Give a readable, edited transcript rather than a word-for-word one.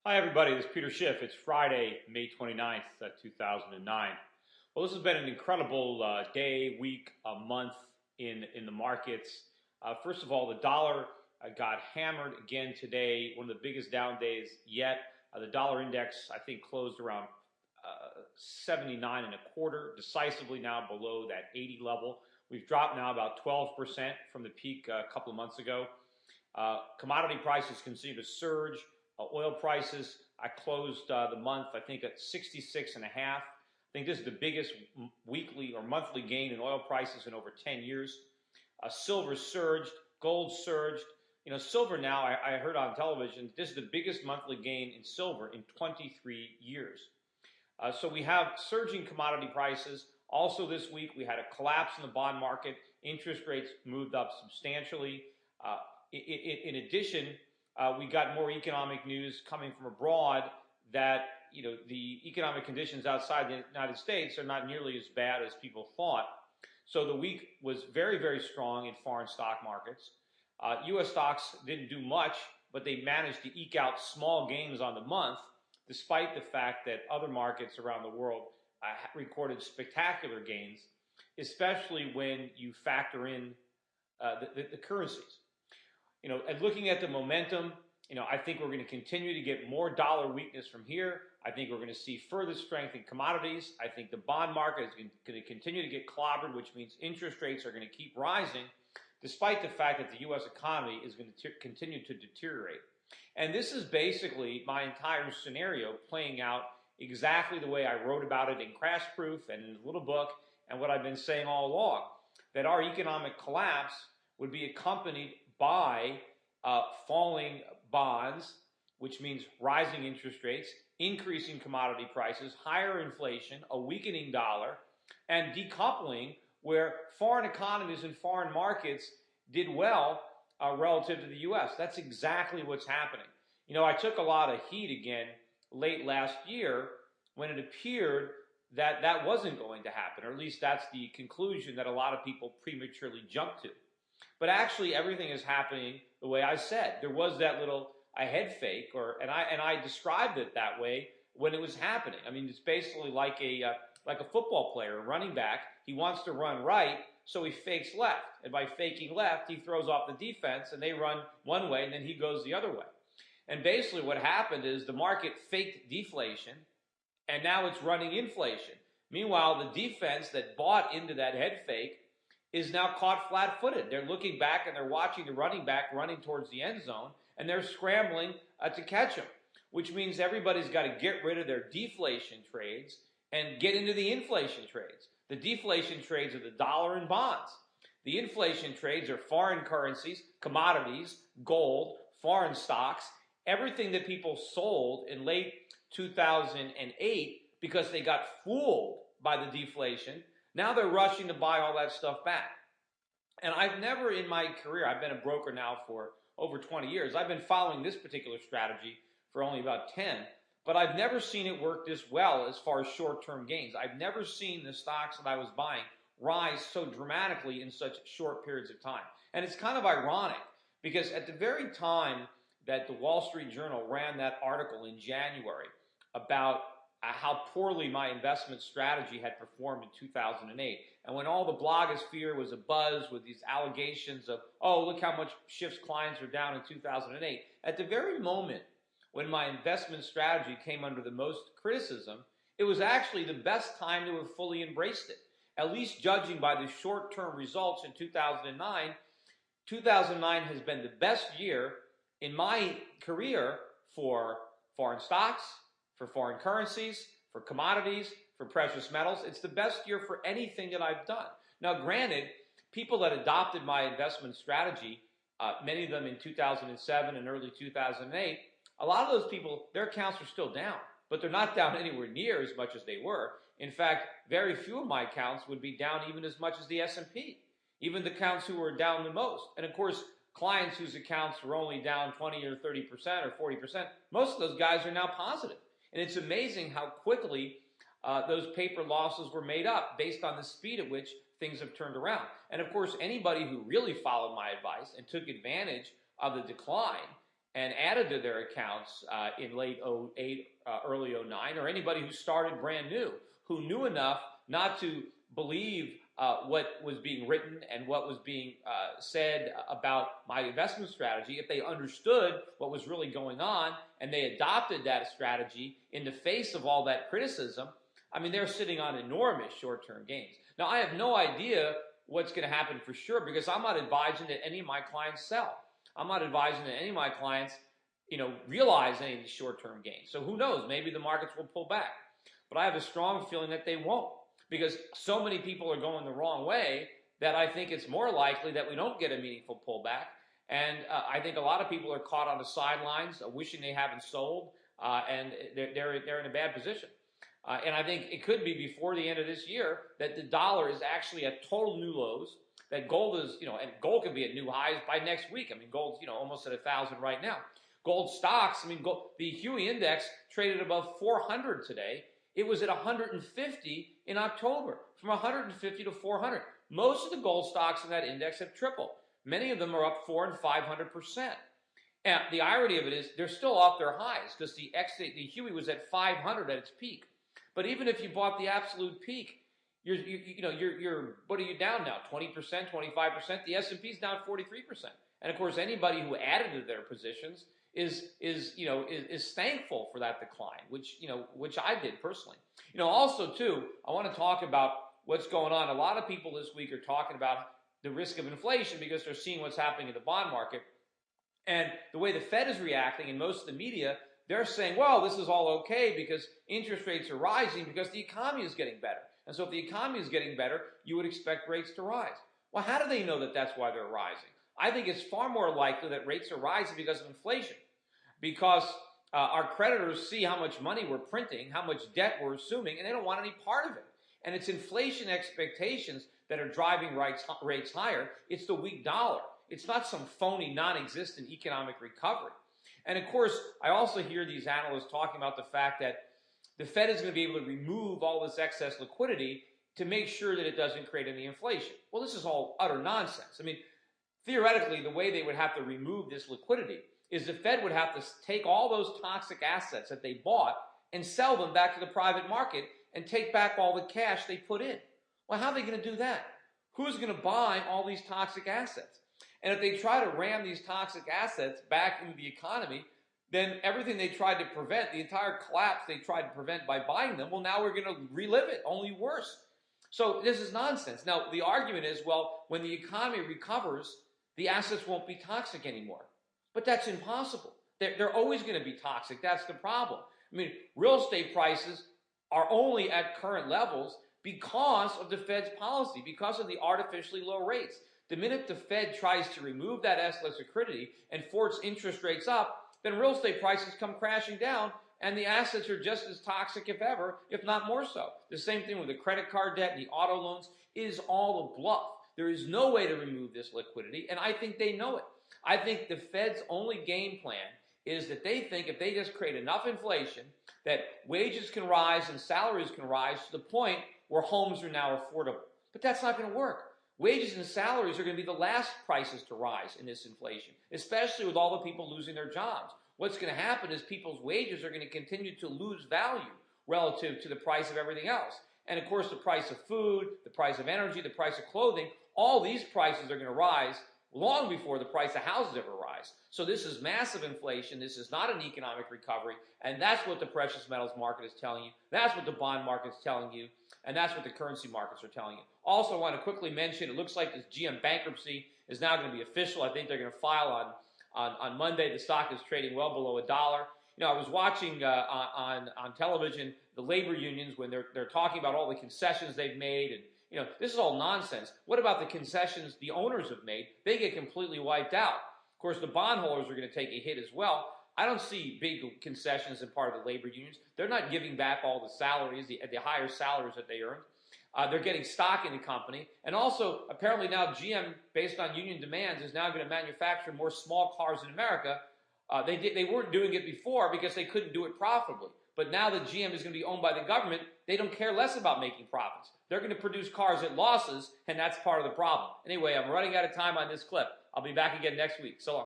Hi everybody, this is Peter Schiff. It's Friday, May 29th, 2009. Well, this has been an incredible day, week, month in the markets. First of all, the dollar got hammered again today, one of the biggest down days yet. The dollar index, I think, closed around 79 and a quarter, decisively now below that 80 level. We've dropped now about 12% from the peak a couple of months ago. Commodity prices continue to surge. Oil prices, I closed the month, I think, at 66 and a half. I think this is the biggest weekly or monthly gain in oil prices in over 10 years. Silver surged, gold surged. You know, silver now, I heard on television, this is the biggest monthly gain in silver in 23 years. So we have surging commodity prices. Also this week, we had a collapse in the bond market. Interest rates moved up substantially. In addition, we got more economic news coming from abroad that, you know, the economic conditions outside the United States are not nearly as bad as people thought. So the week was very, very strong in foreign stock markets. U.S. stocks didn't do much, but they managed to eke out small gains on the month, despite the fact that other markets around the world recorded spectacular gains, especially when you factor in the currencies. You know, and looking at the momentum, you know, I think we're going to continue to get more dollar weakness from here. I think we're going to see further strength in commodities. I think the bond market is going to continue to get clobbered, which means interest rates are going to keep rising, despite the fact that the U.S. economy is going to continue to deteriorate. And this is basically my entire scenario playing out exactly the way I wrote about it in Crash Proof and in the little book, and what I've been saying all along, that our economic collapse would be accompanied by falling bonds, which means rising interest rates, increasing commodity prices, higher inflation, a weakening dollar, and decoupling where foreign economies and foreign markets did well relative to the U.S. That's exactly what's happening. You know, I took a lot of heat again late last year when it appeared that that wasn't going to happen, or at least that's the conclusion that a lot of people prematurely jumped to. But actually, everything is happening the way I said. There was that little head fake, and I described it that way when it was happening. I mean, it's basically like a football player, a running back. He wants to run right, so he fakes left, and by faking left, he throws off the defense, and they run one way, and then he goes the other way. And basically, what happened is the market faked deflation, and now it's running inflation. Meanwhile, the defense that bought into that head fake is now caught flat-footed. They're looking back and they're watching the running back running towards the end zone, and they're scrambling to catch him, which means everybody's got to get rid of their deflation trades and get into the inflation trades. The deflation trades are the dollar and bonds. The inflation trades are foreign currencies, commodities, gold, foreign stocks, everything that people sold in late 2008 because they got fooled by the deflation. Now they're rushing to buy all that stuff back. And I've never in my career, I've been a broker now for over 20 years. I've been following this particular strategy for only about 10, but I've never seen it work this well as far as short-term gains. I've never seen the stocks that I was buying rise so dramatically in such short periods of time. And it's kind of ironic because at the very time that the Wall Street Journal ran that article in January about how poorly my investment strategy had performed in 2008. And when all the blogosphere was abuzz with these allegations of, oh, look how much Schiff's clients are down in 2008. At the very moment when my investment strategy came under the most criticism, it was actually the best time to have fully embraced it. At least judging by the short-term results in 2009, 2009 has been the best year in my career for foreign stocks, for foreign currencies, for commodities, for precious metals. It's the best year for anything that I've done. Now, granted, people that adopted my investment strategy, many of them in 2007 and early 2008, a lot of those people, their accounts are still down, but they're not down anywhere near as much as they were. In fact, very few of my accounts would be down even as much as the S&P, even the accounts who were down the most. And of course, clients whose accounts were only down 20 or 30% or 40%, most of those guys are now positive. And it's amazing how quickly those paper losses were made up based on the speed at which things have turned around. And of course, anybody who really followed my advice and took advantage of the decline and added to their accounts in late '08, early '09, or anybody who started brand new, who knew enough not to believe what was being written and what was being said about my investment strategy, if they understood what was really going on and they adopted that strategy in the face of all that criticism, I mean, they're sitting on enormous short-term gains. Now, I have no idea what's going to happen for sure because I'm not advising that any of my clients sell. I'm not advising that any of my clients, realize any of these short-term gains. So who knows? Maybe the markets will pull back. But I have a strong feeling that they won't because so many people are going the wrong way that I think it's more likely that we don't get a meaningful pullback. And I think a lot of people are caught on the sidelines, wishing they haven't sold, and they're in a bad position. And I think it could be before the end of this year that the dollar is actually at total new lows, that gold is, and gold could be at new highs by next week. I mean, gold's, almost at 1,000 right now. Gold stocks, the Huey index traded above 400 today. It was at 150 in October, from 150 to 400. Most of the gold stocks in that index have tripled. Many of them are up 400 and 500%. And the irony of it is they're still off their highs because the Huey was at 500 at its peak. But even if you bought the absolute peak, you're what are you down now? 20%, 25%. The S&P's down 43%. And of course, anybody who added to their positions is thankful for that decline, which I did personally. Also too, I want to talk about what's going on. A lot of people this week are talking about the risk of inflation because they're seeing what's happening in the bond market. And the way the Fed is reacting in most of the media, they're saying, well, this is all okay because interest rates are rising because the economy is getting better. And so if the economy is getting better, you would expect rates to rise. Well, how do they know that that's why they're rising? I think it's far more likely that rates are rising because of inflation, because our creditors see how much money we're printing, how much debt we're assuming, and they don't want any part of it. And it's inflation expectations that are driving rates higher. It's the weak dollar. It's not some phony, non-existent economic recovery. And of course, I also hear these analysts talking about the fact that the Fed is going to be able to remove all this excess liquidity to make sure that it doesn't create any inflation. Well, this is all utter nonsense. I mean, theoretically, the way they would have to remove this liquidity is the Fed would have to take all those toxic assets that they bought and sell them back to the private market and take back all the cash they put in. Well, how are they going to do that? Who's going to buy all these toxic assets? And if they try to ram these toxic assets back into the economy, then everything they tried to prevent, the entire collapse they tried to prevent by buying them, well, now we're going to relive it, only worse. So this is nonsense. Now, the argument is, well, when the economy recovers, the assets won't be toxic anymore. But that's impossible. They're always going to be toxic. That's the problem. I mean, real estate prices are only at current levels because of the Fed's policy, because of the artificially low rates. The minute the Fed tries to remove that excess liquidity and force interest rates up, then real estate prices come crashing down and the assets are just as toxic if ever, if not more so. The same thing with the credit card debt and the auto loans. It is all a bluff. There is no way to remove this liquidity, and I think they know it. I think the Fed's only game plan is that they think if they just create enough inflation that wages can rise and salaries can rise to the point where homes are now affordable. But that's not going to work. Wages and salaries are going to be the last prices to rise in this inflation, especially with all the people losing their jobs. What's going to happen is people's wages are going to continue to lose value relative to the price of everything else. And of course, the price of food, the price of energy, the price of clothing, all these prices are going to rise long before the price of houses ever rise. So this is massive inflation. This is not an economic recovery. And that's what the precious metals market is telling you. That's what the bond market is telling you. And that's what the currency markets are telling you. Also, I want to quickly mention, it looks like this GM bankruptcy is now going to be official. I think they're going to file on Monday. The stock is trading well below $1. I was watching on television the labor unions when they're talking about all the concessions they've made, and this is all nonsense. What about the concessions the owners have made? They get completely wiped out. Of course, the bondholders are going to take a hit as well. I don't see big concessions in part of the labor unions. They're not giving back all the salaries, the higher salaries that they earned. They're getting stock in the company. And also, apparently now GM, based on union demands, is now going to manufacture more small cars in America. They weren't doing it before because they couldn't do it profitably. But now that GM is going to be owned by the government, they don't care less about making profits. They're going to produce cars at losses, and that's part of the problem. Anyway, I'm running out of time on this clip. I'll be back again next week. So long.